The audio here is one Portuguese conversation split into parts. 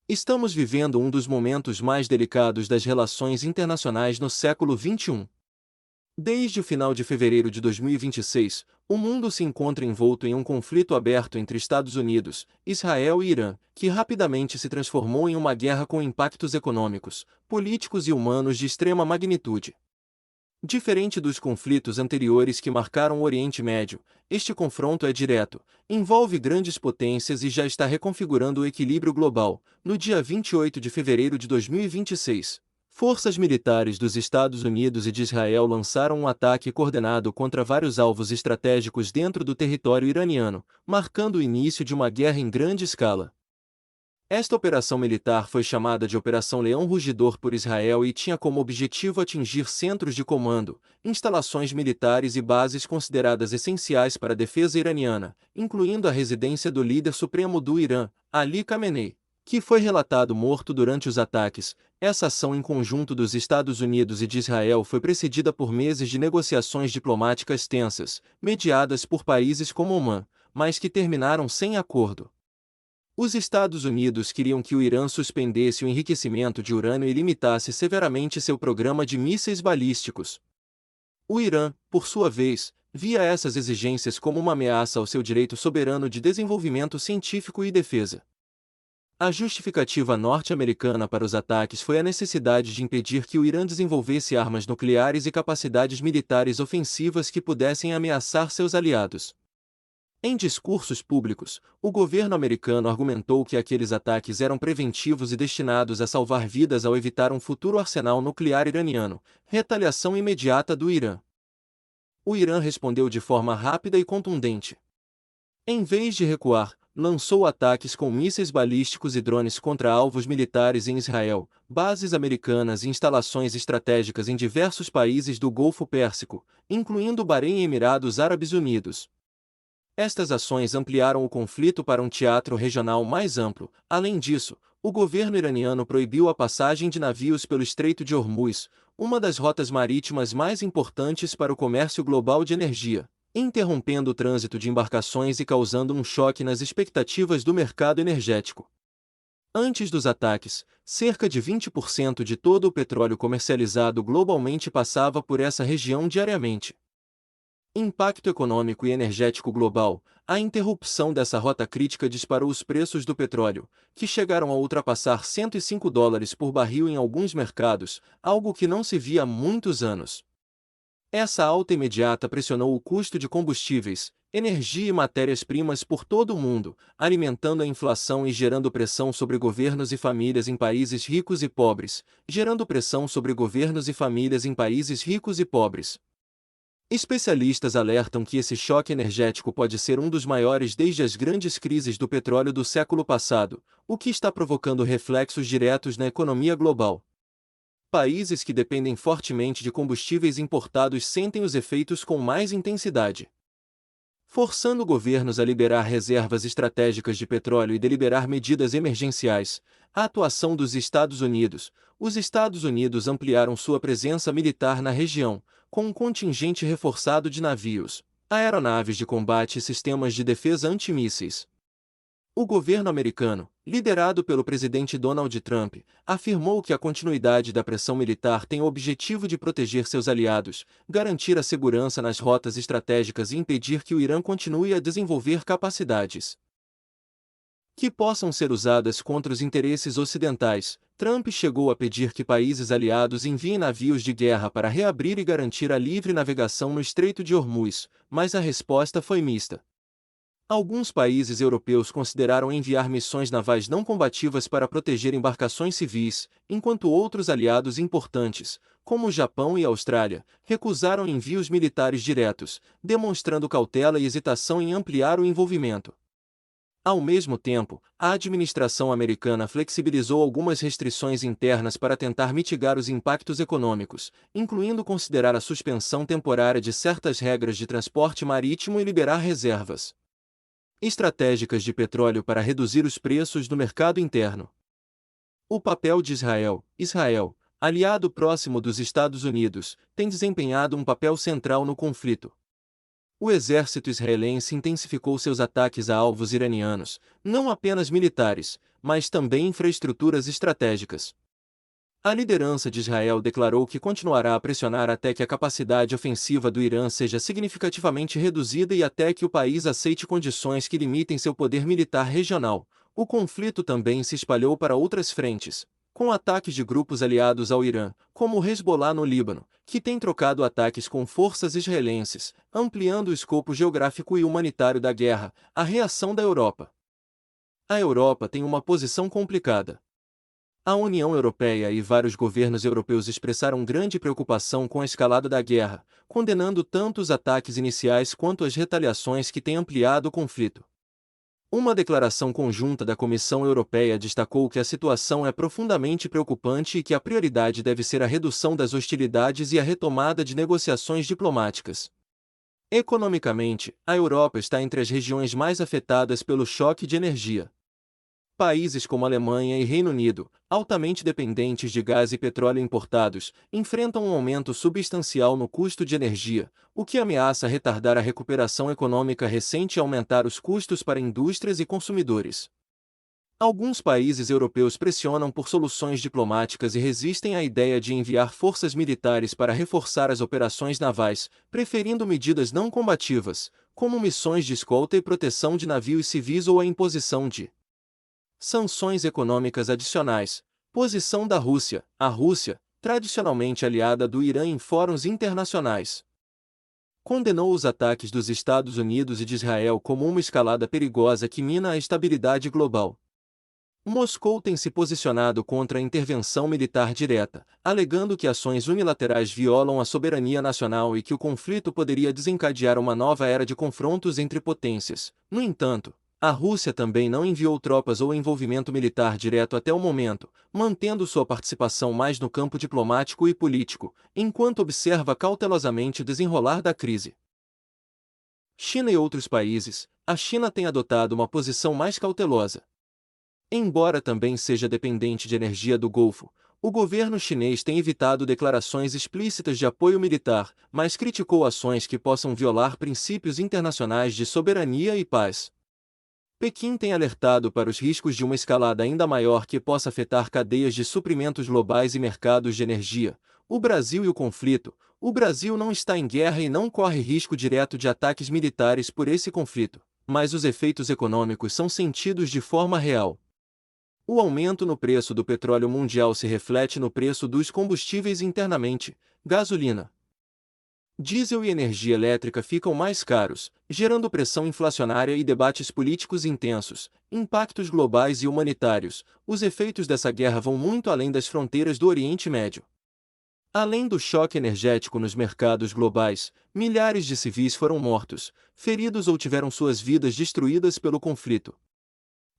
Estamos vivendo um dos momentos mais delicados das relações internacionais no século XXI. Desde o final de fevereiro de 2026, o mundo se encontra envolto em um conflito aberto entre Estados Unidos, Israel e Irã, que rapidamente se transformou em uma guerra com impactos econômicos, políticos e humanos de extrema magnitude. Diferente dos conflitos anteriores que marcaram o Oriente Médio, este confronto é direto, envolve grandes potências e já está reconfigurando o equilíbrio global. No dia 28 de fevereiro de 2026, forças militares dos Estados Unidos e de Israel lançaram um ataque coordenado contra vários alvos estratégicos dentro do território iraniano, marcando o início de uma guerra em grande escala. Esta operação militar foi chamada de Operação Leão Rugidor por Israel e tinha como objetivo atingir centros de comando, instalações militares e bases consideradas essenciais para a defesa iraniana, incluindo a residência do líder supremo do Irã, Ali Khamenei, que foi relatado morto durante os ataques. Essa ação em conjunto dos Estados Unidos e de Israel foi precedida por meses de negociações diplomáticas tensas, mediadas por países como Omã, mas que terminaram sem acordo. Os Estados Unidos queriam que o Irã suspendesse o enriquecimento de urânio e limitasse severamente seu programa de mísseis balísticos. O Irã, por sua vez, via essas exigências como uma ameaça ao seu direito soberano de desenvolvimento científico e defesa. A justificativa norte-americana para os ataques foi a necessidade de impedir que o Irã desenvolvesse armas nucleares e capacidades militares ofensivas que pudessem ameaçar seus aliados. Em discursos públicos, o governo americano argumentou que aqueles ataques eram preventivos e destinados a salvar vidas ao evitar um futuro arsenal nuclear iraniano, retaliação imediata do Irã. O Irã respondeu de forma rápida e contundente. Em vez de recuar, lançou ataques com mísseis balísticos e drones contra alvos militares em Israel, bases americanas e instalações estratégicas em diversos países do Golfo Pérsico, incluindo Bahrein e Emirados Árabes Unidos. Estas ações ampliaram o conflito para um teatro regional mais amplo. Além disso, o governo iraniano proibiu a passagem de navios pelo Estreito de Hormuz, uma das rotas marítimas mais importantes para o comércio global de energia, interrompendo o trânsito de embarcações e causando um choque nas expectativas do mercado energético. Antes dos ataques, cerca de 20% de todo o petróleo comercializado globalmente passava por essa região diariamente. Impacto econômico e energético global. A interrupção dessa rota crítica disparou os preços do petróleo, que chegaram a ultrapassar US$ 105 por barril em alguns mercados, algo que não se via há muitos anos. Essa alta imediata pressionou o custo de combustíveis, energia e matérias-primas por todo o mundo, alimentando a inflação e gerando pressão sobre governos e famílias em países ricos e pobres, gerando pressão sobre governos e famílias em países ricos e pobres. Especialistas alertam que esse choque energético pode ser um dos maiores desde as grandes crises do petróleo do século passado, o que está provocando reflexos diretos na economia global. Países que dependem fortemente de combustíveis importados sentem os efeitos com mais intensidade, forçando governos a liberar reservas estratégicas de petróleo e deliberar medidas emergenciais. A atuação dos Estados Unidos. Os Estados Unidos ampliaram sua presença militar na região, com um contingente reforçado de navios, aeronaves de combate e sistemas de defesa antimísseis. O governo americano, liderado pelo presidente Donald Trump, afirmou que a continuidade da pressão militar tem o objetivo de proteger seus aliados, garantir a segurança nas rotas estratégicas e impedir que o Irã continue a desenvolver capacidades que possam ser usadas contra os interesses ocidentais. Trump chegou a pedir que países aliados enviem navios de guerra para reabrir e garantir a livre navegação no Estreito de Hormuz, mas a resposta foi mista. Alguns países europeus consideraram enviar missões navais não combativas para proteger embarcações civis, enquanto outros aliados importantes, como o Japão e a Austrália, recusaram envios militares diretos, demonstrando cautela e hesitação em ampliar o envolvimento. Ao mesmo tempo, a administração americana flexibilizou algumas restrições internas para tentar mitigar os impactos econômicos, incluindo considerar a suspensão temporária de certas regras de transporte marítimo e liberar reservas estratégicas de petróleo para reduzir os preços no mercado interno. O papel de Israel. Israel, aliado próximo dos Estados Unidos, tem desempenhado um papel central no conflito. O exército israelense intensificou seus ataques a alvos iranianos, não apenas militares, mas também infraestruturas estratégicas. A liderança de Israel declarou que continuará a pressionar até que a capacidade ofensiva do Irã seja significativamente reduzida e até que o país aceite condições que limitem seu poder militar regional. O conflito também se espalhou para outras frentes, com ataques de grupos aliados ao Irã, como o Hezbollah no Líbano, que tem trocado ataques com forças israelenses, ampliando o escopo geográfico e humanitário da guerra. A reação da Europa. A Europa tem uma posição complicada. A União Europeia e vários governos europeus expressaram grande preocupação com a escalada da guerra, condenando tanto os ataques iniciais quanto as retaliações que têm ampliado o conflito. Uma declaração conjunta da Comissão Europeia destacou que a situação é profundamente preocupante e que a prioridade deve ser a redução das hostilidades e a retomada de negociações diplomáticas. Economicamente, a Europa está entre as regiões mais afetadas pelo choque de energia. Países como Alemanha e Reino Unido, altamente dependentes de gás e petróleo importados, enfrentam um aumento substancial no custo de energia, o que ameaça retardar a recuperação econômica recente e aumentar os custos para indústrias e consumidores. Alguns países europeus pressionam por soluções diplomáticas e resistem à ideia de enviar forças militares para reforçar as operações navais, preferindo medidas não combativas, como missões de escolta e proteção de navios civis ou a imposição de sanções econômicas adicionais. Posição da Rússia. A Rússia, tradicionalmente aliada do Irã em fóruns internacionais, condenou os ataques dos Estados Unidos e de Israel como uma escalada perigosa que mina a estabilidade global. Moscou tem se posicionado contra a intervenção militar direta, alegando que ações unilaterais violam a soberania nacional e que o conflito poderia desencadear uma nova era de confrontos entre potências. No entanto, a Rússia também não enviou tropas ou envolvimento militar direto até o momento, mantendo sua participação mais no campo diplomático e político, enquanto observa cautelosamente o desenrolar da crise. China e outros países. A China tem adotado uma posição mais cautelosa. Embora também seja dependente de energia do Golfo, o governo chinês tem evitado declarações explícitas de apoio militar, mas criticou ações que possam violar princípios internacionais de soberania e paz. Pequim tem alertado para os riscos de uma escalada ainda maior que possa afetar cadeias de suprimentos globais e mercados de energia. O Brasil e o conflito. O Brasil não está em guerra e não corre risco direto de ataques militares por esse conflito, mas os efeitos econômicos são sentidos de forma real. O aumento no preço do petróleo mundial se reflete no preço dos combustíveis internamente. Gasolina, diesel e energia elétrica ficam mais caros, gerando pressão inflacionária e debates políticos intensos. Impactos globais e humanitários. Os efeitos dessa guerra vão muito além das fronteiras do Oriente Médio. Além do choque energético nos mercados globais, milhares de civis foram mortos, feridos ou tiveram suas vidas destruídas pelo conflito.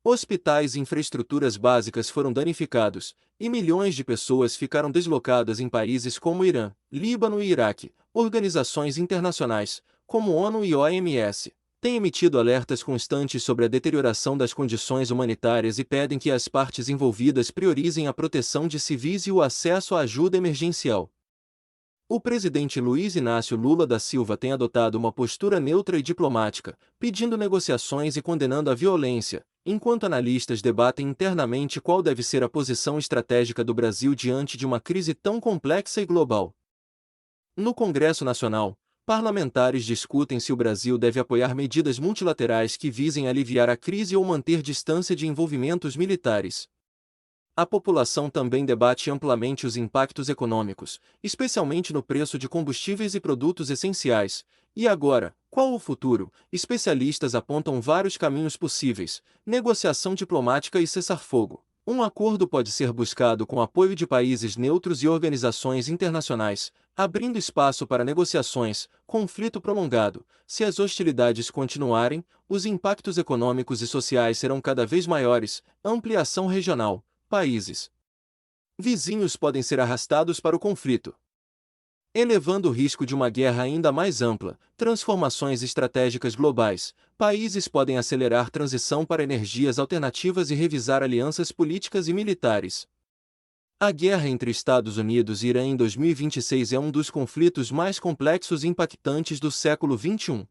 Hospitais e infraestruturas básicas foram danificados, e milhões de pessoas ficaram deslocadas em países como Irã, Líbano e Iraque. Organizações internacionais, como ONU e OMS, têm emitido alertas constantes sobre a deterioração das condições humanitárias e pedem que as partes envolvidas priorizem a proteção de civis e o acesso à ajuda emergencial. O presidente Luiz Inácio Lula da Silva tem adotado uma postura neutra e diplomática, pedindo negociações e condenando a violência, enquanto analistas debatem internamente qual deve ser a posição estratégica do Brasil diante de uma crise tão complexa e global. No Congresso Nacional, parlamentares discutem se o Brasil deve apoiar medidas multilaterais que visem aliviar a crise ou manter distância de envolvimentos militares. A população também debate amplamente os impactos econômicos, especialmente no preço de combustíveis e produtos essenciais. E agora, qual o futuro? Especialistas apontam vários caminhos possíveis: negociação diplomática e cessar-fogo. Um acordo pode ser buscado com apoio de países neutros e organizações internacionais, abrindo espaço para negociações. Conflito prolongado. Se as hostilidades continuarem, os impactos econômicos e sociais serão cada vez maiores. Ampliação regional. Países vizinhos podem ser arrastados para o conflito, elevando o risco de uma guerra ainda mais ampla. Transformações estratégicas globais. Países podem acelerar transição para energias alternativas e revisar alianças políticas e militares. A guerra entre Estados Unidos e Irã em 2026 é um dos conflitos mais complexos e impactantes do século XXI.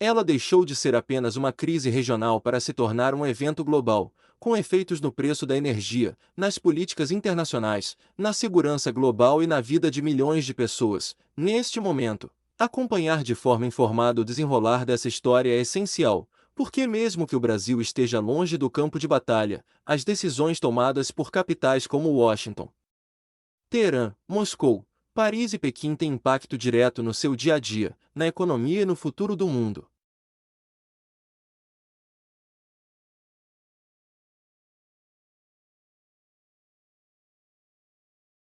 Ela deixou de ser apenas uma crise regional para se tornar um evento global, com efeitos no preço da energia, nas políticas internacionais, na segurança global e na vida de milhões de pessoas. Neste momento, acompanhar de forma informada o desenrolar dessa história é essencial, porque mesmo que o Brasil esteja longe do campo de batalha, as decisões tomadas por capitais como Washington, Teherã, Moscou, Paris e Pequim têm impacto direto no seu dia a dia, na economia e no futuro do mundo.